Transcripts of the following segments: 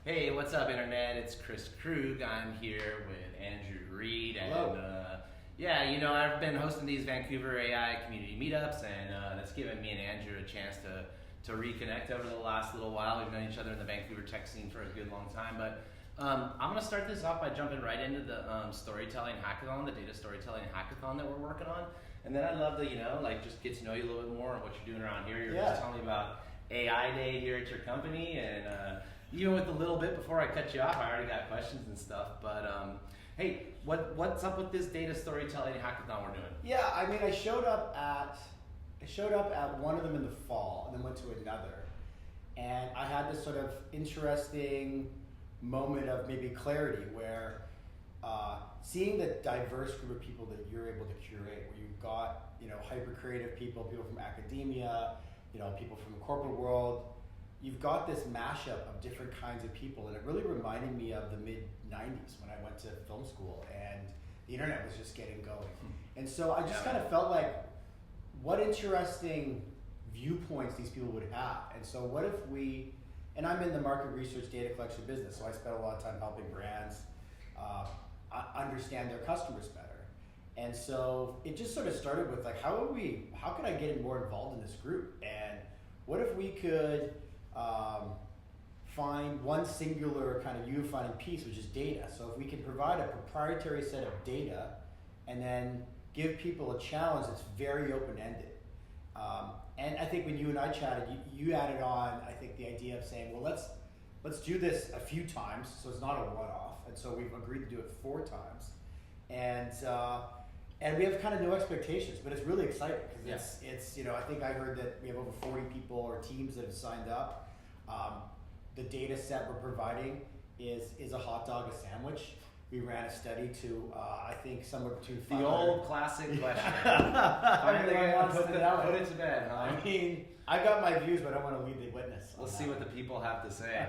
Hey, what's up, Internet? It's Kris Krüg. I'm here with Andrew Reid, and I've been hosting these Vancouver AI community meetups, and that's given me and Andrew a chance to reconnect over the last little while. We've known each other in the Vancouver tech scene for a good long time, but I'm going to start this off by jumping right into the Storytelling Hackathon, the Data Storytelling Hackathon that we're working on. And then I'd love to, just get to know you a little bit more and what you're doing around here. You're just telling me about AI Day here at your company, and even with a little bit before I cut you off, I already got questions and stuff. But hey, what's up with this Data Storytelling Hackathon we're doing? Yeah, I mean, I showed up at one of them in the fall, and then went to another, and I had this sort of interesting moment of maybe clarity where seeing the diverse group of people that you're able to curate, where you've got hyper creative people from academia, people from the corporate world. You've got this mashup of different kinds of people, and it really reminded me of the mid-90s when I went to film school and the internet was just getting going. And so I just kind of felt like, what interesting viewpoints these people would have. And so what if and I'm in the market research data collection business, so I spent a lot of time helping brands understand their customers better. And so it just sort of started with like, how could I get more involved in this group? And what if we could find one singular kind of unifying piece, which is data. So if we can provide a proprietary set of data and then give people a challenge that's very open-ended. And I think when you and I chatted, you added on, I think, the idea of saying, well, let's do this a few times, so it's not a one-off. And so we've agreed to do it 4 times. And we have kind of no expectations, but it's really exciting because it's I think I heard that we have over 40 people or teams that have signed up. The data set we're providing is a hot dog, a sandwich. We ran a study to, I think, somewhere between 500. The old classic question. Finally, put it to bed, huh? I mean, I got my views, but I don't want to lead the witness. We'll see what the people have to say.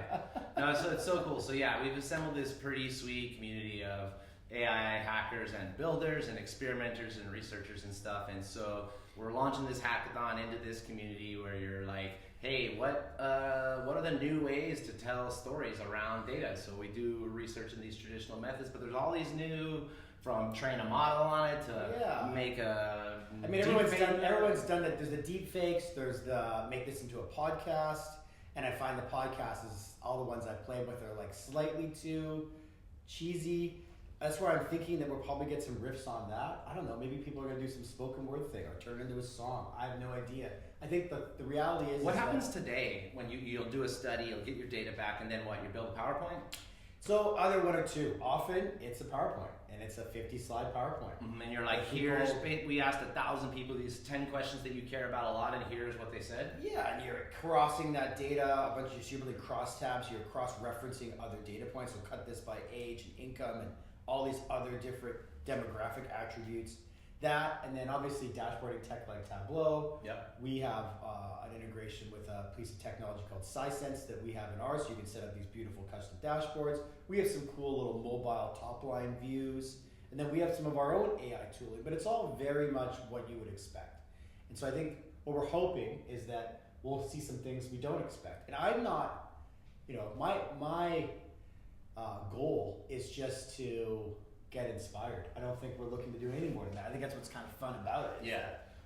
No, so it's so cool. So yeah, we've assembled this pretty sweet community of AI hackers and builders and experimenters and researchers and stuff. And so we're launching this hackathon into this community where you're like, hey, what are the new ways to tell stories around data? So we do research in these traditional methods, but there's all these new, from train a model on it to make a. I mean, everyone's done that. There's the deep fakes. There's the make this into a podcast, and I find the podcast is all the ones I play with are like slightly too cheesy. That's where I'm thinking that we'll probably get some riffs on that. I don't know, maybe people are gonna do some spoken word thing or turn it into a song. I have no idea. I think the reality is— What happens today when you'll do a study, you'll get your data back, and then what, you build a PowerPoint? So either one or two. Often it's a PowerPoint, and it's a 50-slide PowerPoint. And you're like, we asked 1,000 people these 10 questions that you care about a lot, and here's what they said? Yeah, and you're crossing that data, so you're really cross tabs, you're cross-referencing other data points, so cut this by age and income and all these other different demographic attributes. That, and then obviously dashboarding tech like Tableau. Yep. We have an integration with a piece of technology called SciSense that we have in ours, so you can set up these beautiful custom dashboards. We have some cool little mobile top-line views, and then we have some of our own AI tooling, but it's all very much what you would expect. And so I think what we're hoping is that we'll see some things we don't expect. And I'm not, my goal is just to get inspired. I don't think we're looking to do any more than that. I think that's what's kind of fun about it. Yeah.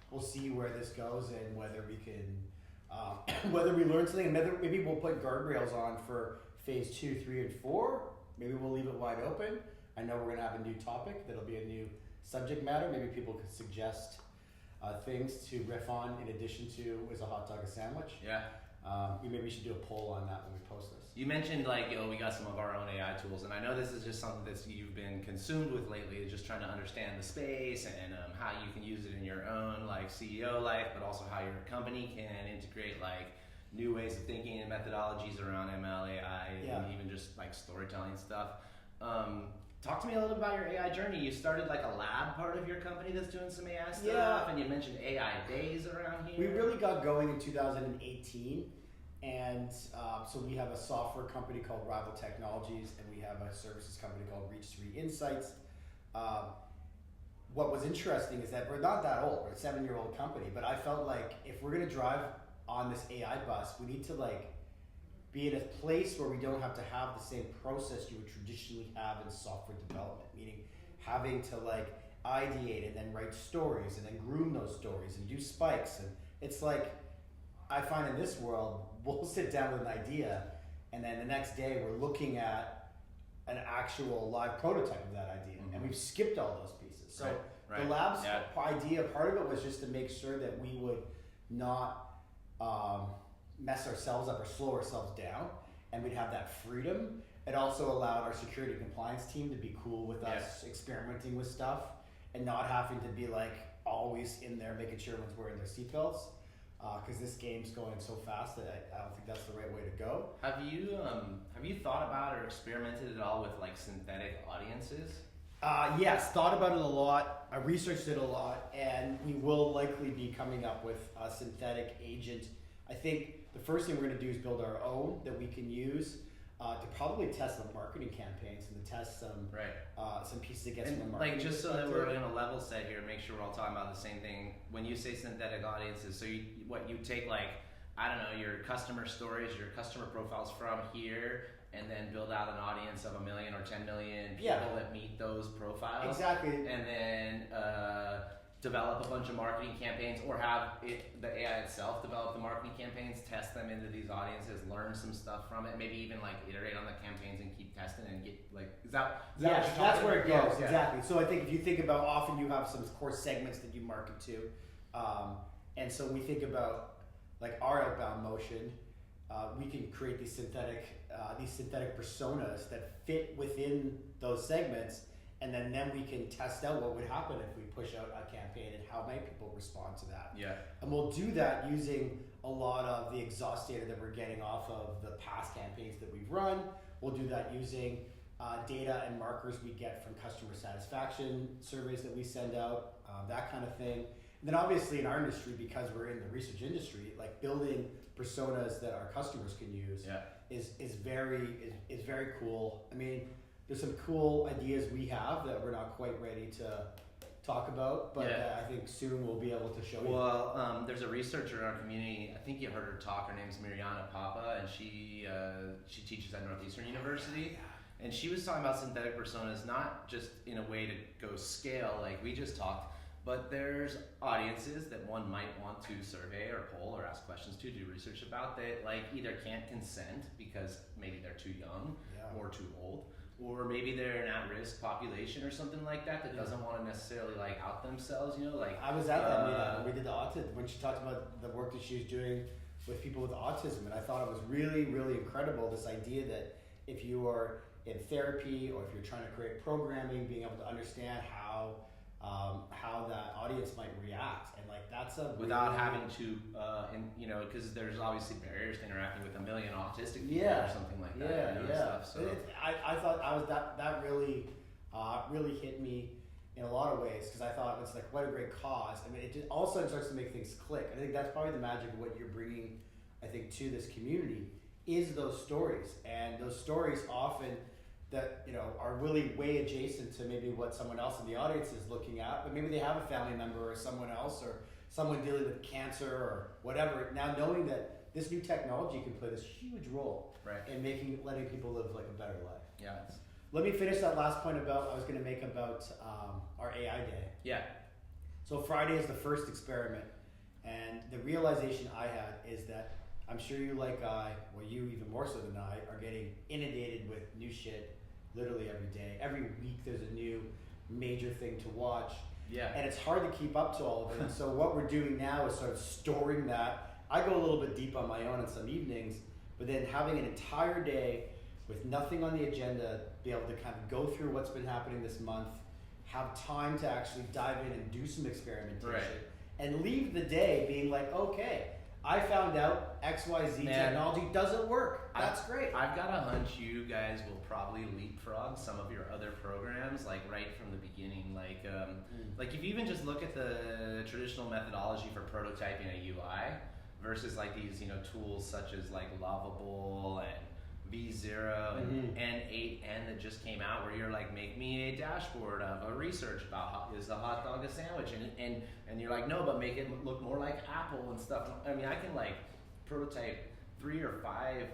We'll see where this goes and whether we can, whether we learn something, and maybe we'll put guardrails on for phase 2, 3, and 4. Maybe we'll leave it wide open. I know we're gonna have a new topic. That'll be a new subject matter. Maybe people could suggest things to riff on in addition to, is a hot dog a sandwich? Yeah. Maybe we should do a poll on that when we post this. You mentioned we got some of our own AI tools, and I know this is just something that you've been consumed with lately, is just trying to understand the space and how you can use it in your own CEO life, but also how your company can integrate new ways of thinking and methodologies around ML, AI, and even just storytelling stuff. Talk to me a little bit about your AI journey. You started a lab part of your company that's doing some AI stuff, and you mentioned AI days around here. We really got going in 2018, and so we have a software company called Rival Technologies, and we have a services company called Reach 3 Insights. What was interesting is that we're not that old. We're a 7-year-old company, but I felt like if we're going to drive on this AI bus, we need to be in a place where we don't have to have the same process you would traditionally have in software development, meaning having to like ideate and then write stories and then groom those stories and do spikes. And it's like, I find in this world, we'll sit down with an idea and then the next day we're looking at an actual live prototype of that idea. And we've skipped all those pieces. So the lab's idea, part of it was just to make sure that we would not mess ourselves up or slow ourselves down, and we'd have that freedom. It also allowed our security compliance team to be cool with us experimenting with stuff and not having to be like always in there making sure everyone's wearing their seatbelts, because this game's going so fast that I don't think that's the right way to go. Have you thought about or experimented at all with like synthetic audiences? Yes, thought about it a lot. I researched it a lot, and we will likely be coming up with a synthetic agent. I think the first thing we're going to do is build our own that we can use to probably test some marketing campaigns and to test some pieces against the marketing. Like, just so that we're going to level set here, make sure we're all talking about the same thing. When you say synthetic audiences, so you take like, I don't know, your customer stories, your customer profiles from here, and then build out an audience of 1 million or 10 million people that meet those profiles. Exactly. And then develop a bunch of marketing campaigns, or have the AI itself develop the marketing campaigns, test them into these audiences, learn some stuff from it, maybe even like iterate on the campaigns and keep testing and get like, is that that's where it goes, exactly. So I think if you think about, often you have some core segments that you market to, and so we think about like our outbound motion, we can create these synthetic personas that fit within those segments, and then we can test out what would happen if we push out a campaign and how many people respond to that. Yeah. And we'll do that using a lot of the exhaust data that we're getting off of the past campaigns that we've run. We'll do that using data and markers we get from customer satisfaction surveys that we send out, that kind of thing. And then obviously in our industry, because we're in the research industry, like building personas that our customers can use is very cool. I mean, there's some cool ideas we have that we're not quite ready to talk about, but I think soon we'll be able to show you. Well, there's a researcher in our community, I think you heard her talk, her name's Mariana Papa, and she teaches at Northeastern University, and she was talking about synthetic personas, not just in a way to go scale like we just talked, but there's audiences that one might want to survey or poll or ask questions to, do research about, that like either can't consent because maybe they're too young or too old, or maybe they're an at-risk population or something like that doesn't want to necessarily like out themselves, you know, like. I was at that meeting when we did the autism, when she talked about the work that she was doing with people with autism, and I thought it was really, really incredible, this idea that if you are in therapy or if you're trying to create programming, being able to understand how that audience might react, and like that's a without having to, you know, because there's obviously barriers to interacting with 1 million autistic people or something like that. Stuff, so I thought that really really hit me in a lot of ways, because I thought it's like, what a great cause. I mean, it just all of a sudden starts to make things click. I think that's probably the magic of what you're bringing, I think, to this community, is those stories, and those stories often that, you know, are really way adjacent to maybe what someone else in the audience is looking at, but maybe they have a family member or someone else or someone dealing with cancer or whatever. Now knowing that this new technology can play this huge role in letting people live like a better life. Yeah. Let me finish that last point I was going to make about our AI day. Yeah. So Friday is the first experiment, and the realization I had is that I'm sure you, like you even more so than I, are getting inundated with new shit literally every day. Every week there's a new major thing to watch. Yeah. And it's hard to keep up to all of it. And so what we're doing now is sort of storing that. I go a little bit deep on my own in some evenings, but then having an entire day with nothing on the agenda, be able to kind of go through what's been happening this month, have time to actually dive in and do some experimentation, and leave the day being like, okay, I found out XYZ technology doesn't work. That's great. I've got a hunch you guys will probably leapfrog some of your other programs, like right from the beginning. Like, like if you even just look at the traditional methodology for prototyping a UI versus like these, you know, tools such as like Lovable and V0 and N8N that just came out, where you're like, make me a dashboard of a research about is the hot dog a sandwich, and you're like, no, but make it look more like Apple and stuff. I mean, I can like prototype 3 or 5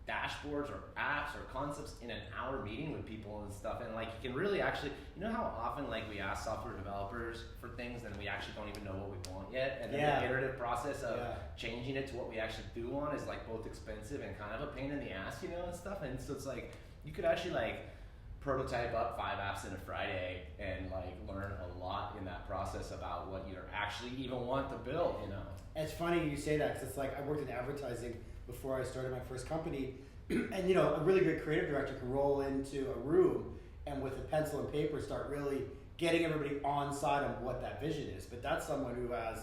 dashboards or apps or concepts in an hour meeting with people and stuff, and like you can really actually, you know how often like we ask software developers for things and we actually don't even know what we want yet, and then the iterative process of changing it to what we actually do want is like both expensive and kind of a pain in the ass, you know, and stuff. And so it's like you could actually like prototype up 5 apps in a Friday and like learn a lot in that process about what you actually even want to build, you know. And it's funny you say that, because it's like I worked in advertising before I started my first company, and you know, a really good creative director can roll into a room and with a pencil and paper start really getting everybody on side of what that vision is. But that's someone who has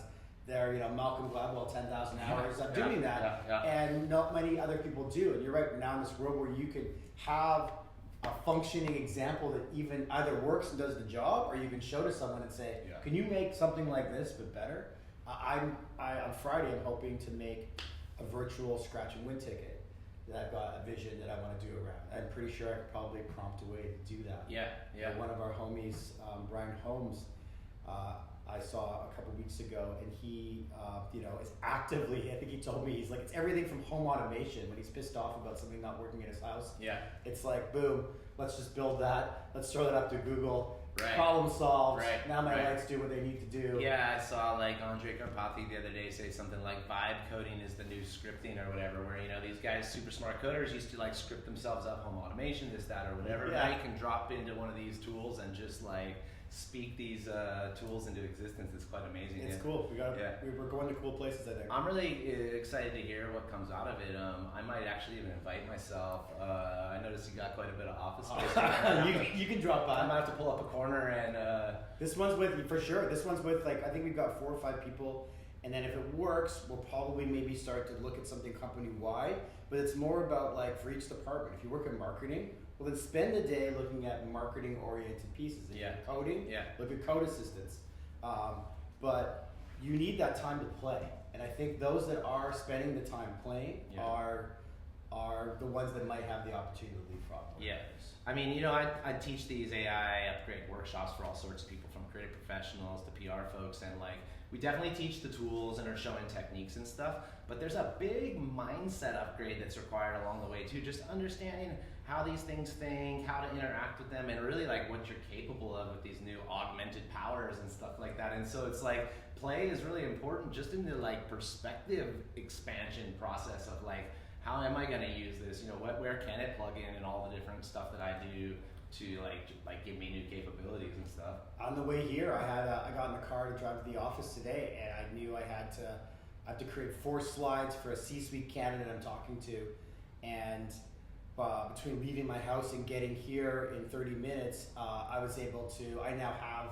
their, you know, Malcolm Gladwell 10,000 hours of doing that, and not many other people do. And you're right, now in this world where you can have a functioning example that even either works and does the job, or you can show to someone and say, can you make something like this but better? On Friday I'm hoping to make a virtual scratch and win ticket that I've got a vision that I want to do around. I'm pretty sure I could probably prompt a way to do that. One of our homies, Brian Holmes, I saw a couple weeks ago, and he, you know, is actively, I think he told me, he's like, it's everything from home automation. When he's pissed off about something not working in his house, it's like, boom, let's just build that. Let's throw that up to Google. Problem solved. Now my lights do what they need to do. Yeah, I saw like Andre Karpathy the other day say something like vibe coding is the new scripting or whatever, where, you know, these guys, super smart coders, used to like script themselves up, home automation, this, that, or whatever. Now you can drop into one of these tools and just like speak these tools into existence. It's quite amazing. It's cool. We're going to cool places, I think. I'm really excited to hear what comes out of it. I might actually even invite myself. I noticed you got quite a bit of office space. You can drop by. I might have to pull up a corner and... This one's with, for sure, this one's with, like, I think we've got 4 or 5 people, and then if it works, we'll probably maybe start to look at something company-wide, but it's more about, like, for each department. If you work in marketing, well, then spend a day looking at marketing-oriented pieces. If you're coding, look at code assistants. But you need that time to play. And I think those that are spending the time playing are the ones that might have the opportunity to leapfrog. I mean, you know, I teach these AI upgrade workshops for all sorts of people, from creative professionals to PR folks, and like, we definitely teach the tools and are showing techniques and stuff, but there's a big mindset upgrade that's required along the way too, just understanding how these things think, how to interact with them, and really like what you're capable of with these new augmented powers and stuff like that. And so it's like, play is really important just in the like perspective expansion process of like, how am I going to use this? You know, where can it plug in and all the different stuff that I do to like give me new capabilities and stuff. On the way here, I got in the car to drive to the office today, and I knew I have to create 4 slides for a C-suite candidate I'm talking to, and between leaving my house and getting here in 30 minutes, I was able to. I now have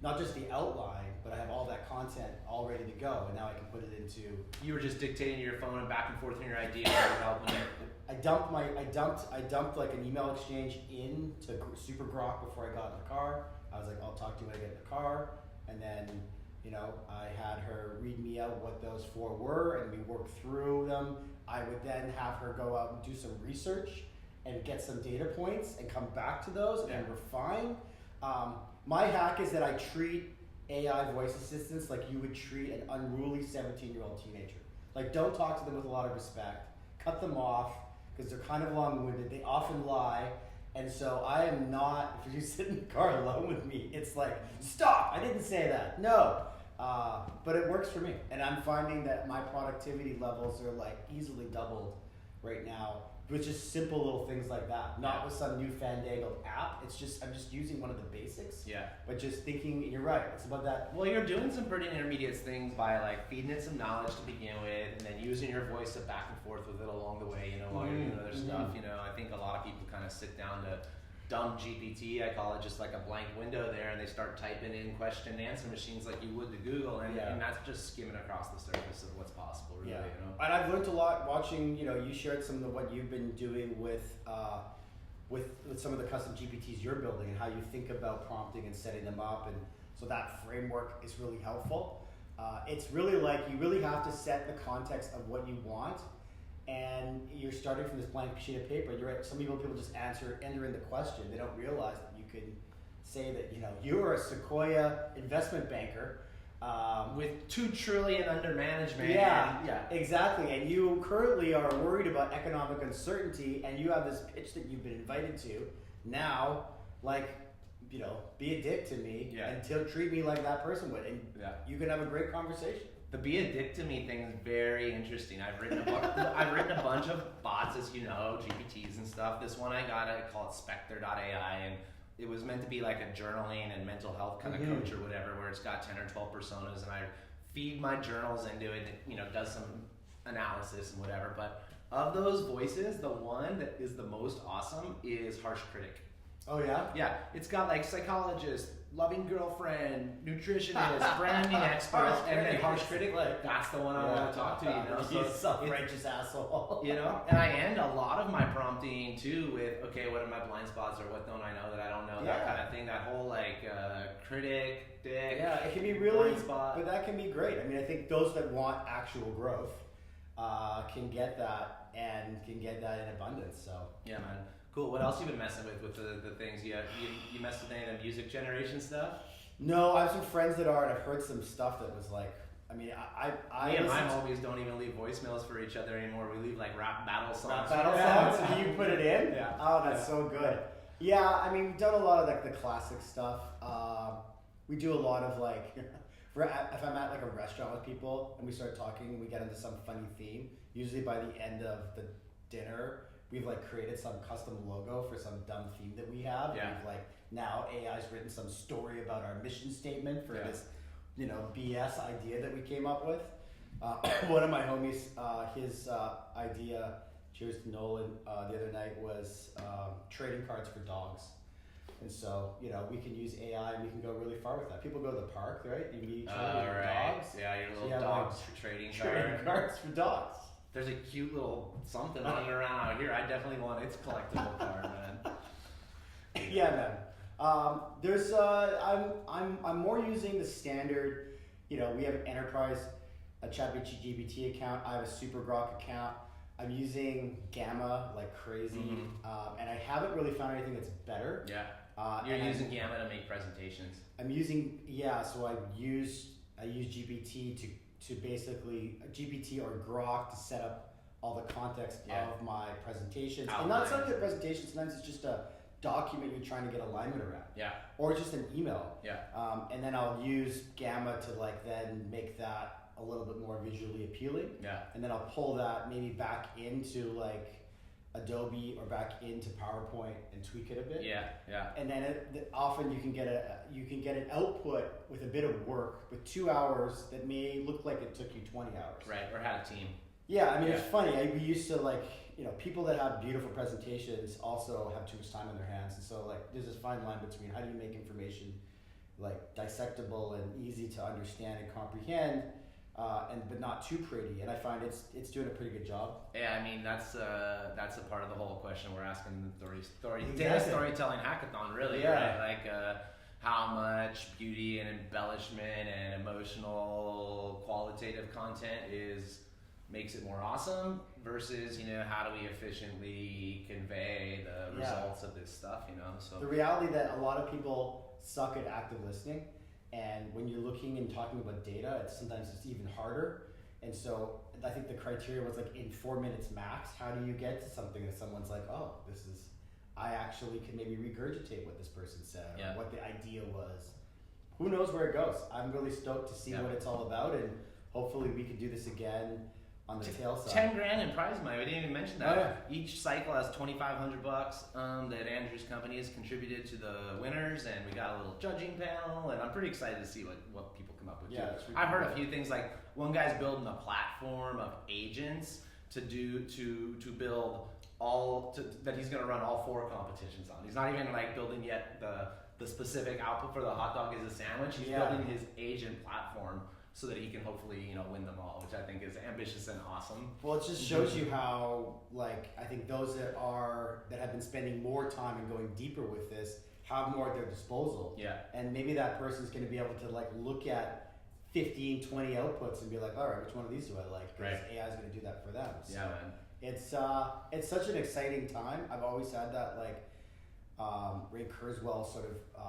not just the outline, but I have all that content all ready to go, and now I can put it into. You were just dictating to your phone and back and forth in your ideas and helping it. I dumped like an email exchange into Super Grok before I got in the car. I was like, I'll talk to you when I get in the car, and then, you know, I had her read me out what those 4 were, and we worked through them. I would then have her go out and do some research and get some data points and come back to those and refine. My hack is that I treat AI voice assistants like you would treat an unruly 17-year-old teenager. Like, don't talk to them with a lot of respect. Cut them off, because they're kind of long-winded. They often lie. And so I am not, if you sit in the car alone with me, it's like, stop, I didn't say that. No. But it works for me. And I'm finding that my productivity levels are like easily doubled right now with just simple little things like that. Not with some new fandangled app. It's just, I'm just using one of the basics. But just thinking, and you're right, it's about that. Well, you're doing some pretty intermediate things by like feeding it some knowledge to begin with, and then using your voice to back and forth with it along the way, you know, while you're doing other stuff. You know, I think a lot of people kind of sit down to dumb GPT, I call it, just like a blank window there, and they start typing in question and answer machines like you would to Google, and that's just skimming across the surface of what's possible, really. You know? And I've learned a lot watching, you know, you shared some of what you've been doing with some of the custom GPTs you're building and how you think about prompting and setting them up, and so that framework is really helpful. It's really like, you really have to set the context of what you want, and you're starting from this blank sheet of paper. You're right. Some people just enter in the question. They don't realize that you can say that, you know, you're a Sequoia investment banker. With 2 trillion under management. Yeah, exactly. And you currently are worried about economic uncertainty, and you have this pitch that you've been invited to. Now, like, you know, be a dick to me and treat me like that person would, and you can have a great conversation. The be a dick to me thing is very interesting. I've written a bunch of bots, as you know, GPTs and stuff. This one I got, I call it Spectre.ai, and it was meant to be like a journaling and mental health kind of coach or whatever, where it's got 10 or 12 personas, and I feed my journals into it, and it, you know, does some analysis and whatever. But of those voices, the one that is the most awesome is Harsh Critic. Oh yeah? Yeah, it's got like psychologist, loving girlfriend, nutritionist, branding expert, and then Harsh Critic. Like, that's the one I want to talk to, you know. He's a self-righteous asshole. You know, and I end a lot of my prompting too with, okay, what are my blind spots, or what don't I know that I don't know, that kind of thing. That whole like critic, dick. Yeah, it can be really, blind spot. But that can be great. I mean, I think those that want actual growth can get that, and can get that in abundance. So yeah, man. Cool. What else you been messing with the things? You messed with any of the music generation stuff? No, I have some friends that are, and I've heard some stuff that was like, I mean, Me and my homies don't even leave voicemails for each other anymore. We leave like rap battle songs. Do you put it in? Yeah. Oh, that's so good. Yeah, I mean, we've done a lot of like the classic stuff. We do a lot of like, if I'm at like a restaurant with people and we start talking and we get into some funny theme, usually by the end of the dinner, we've like created some custom logo for some dumb theme that we have. Yeah. We've like, now AI's written some story about our mission statement for this, you know, BS idea that we came up with. One of my homies, his idea, cheers to Nolan, the other night was trading cards for dogs. And so, you know, we can use AI and we can go really far with that. People go to the park, right? You meet each other with dogs. Yeah, your little dogs for trading cards for dogs. There's a cute little something running around out here. I definitely want its collectible card, man. Yeah, man. There's I'm more using the standard. You know, we have an enterprise, a ChatGPT account. I have a SuperGrok account. I'm using Gamma like crazy, and I haven't really found anything that's better. Yeah. You're using Gamma to make presentations. I'm using so I use GPT to basically GPT or Grok to set up all the context of my presentations. And not something the presentation, sometimes it's just a document you're trying to get alignment around. Yeah. Or just an email. Yeah. And then I'll use Gamma to like then make that a little bit more visually appealing. Yeah. And then I'll pull that maybe back into like Adobe or back into PowerPoint and tweak it a bit. Yeah, yeah. And then often you can get an output with a bit of work with 2 hours that may look like it took you 20 hours. Right, or had a team. Yeah, I mean it's funny. We used to like, you know, people that have beautiful presentations also have too much time on their hands, and so like there's this fine line between how do you make information like dissectable and easy to understand and comprehend. But not too pretty, and I find it's doing a pretty good job. Yeah, I mean that's a part of the whole question we're asking the Data Storytelling Hackathon, really, right? Like how much beauty and embellishment and emotional, qualitative content makes it more awesome versus, you know, how do we efficiently convey the results of this stuff, you know? So the reality that a lot of people suck at active listening. And when you're looking and talking about data, sometimes it's even harder. And so I think the criteria was like in 4 minutes max, how do you get to something that someone's like, oh, I actually can maybe regurgitate what this person said or what the idea was. Who knows where it goes? I'm really stoked to see what it's all about, and hopefully we can do this again on the tail side. $10,000 in prize money. We didn't even mention that. Each cycle has $2,500 that Andrew's company has contributed to the winners, and we got a little judging panel, and I'm pretty excited to see what people come up with. Yeah, too. I've heard a few things like one guy's building a platform of agents to build that he's going to run all 4 competitions on. He's not even like building yet the specific output for the hot dog is a sandwich. He's building his agent platform so that he can hopefully, you know, win them all, which I think is ambitious and awesome. Well, it just shows you how, like, I think those that have been spending more time and going deeper with this have more at their disposal. Yeah. And maybe that person's going to be able to like look at 15, 20 outputs and be like, all right, which one of these do I like? Because AI is going to do that for them. So yeah, man. It's such an exciting time. I've always had that like Ray Kurzweil sort of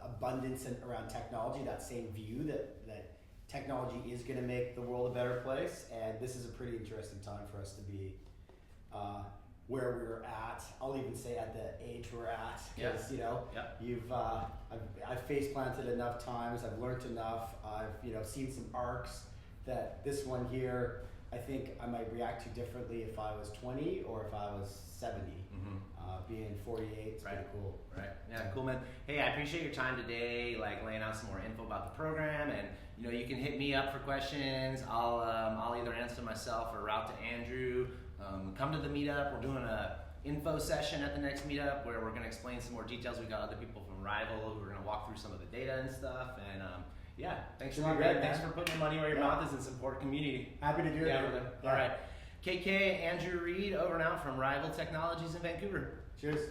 abundance around technology, that same view that technology is going to make the world a better place, and this is a pretty interesting time for us to be where we're at. I'll even say at the age we're at, because I've face planted enough times, I've learned enough, I've seen some arcs that this one here, I think I might react to differently if I was 20 or if I was 70. Being 48 is pretty cool. Right. Yeah, cool, man. Hey, I appreciate your time today, like laying out some more info about the program, and you can hit me up for questions. I'll either answer myself or route to Andrew. Come to the meetup. We're doing a info session at the next meetup where we're going to explain some more details. We've got other people from Rival who are going to walk through some of the data and stuff. And thanks for thanks for putting your money where your mouth is and support community. Happy to do it. All right. KK, Andrew Reid, over and out from Rival Technologies in Vancouver. Cheers.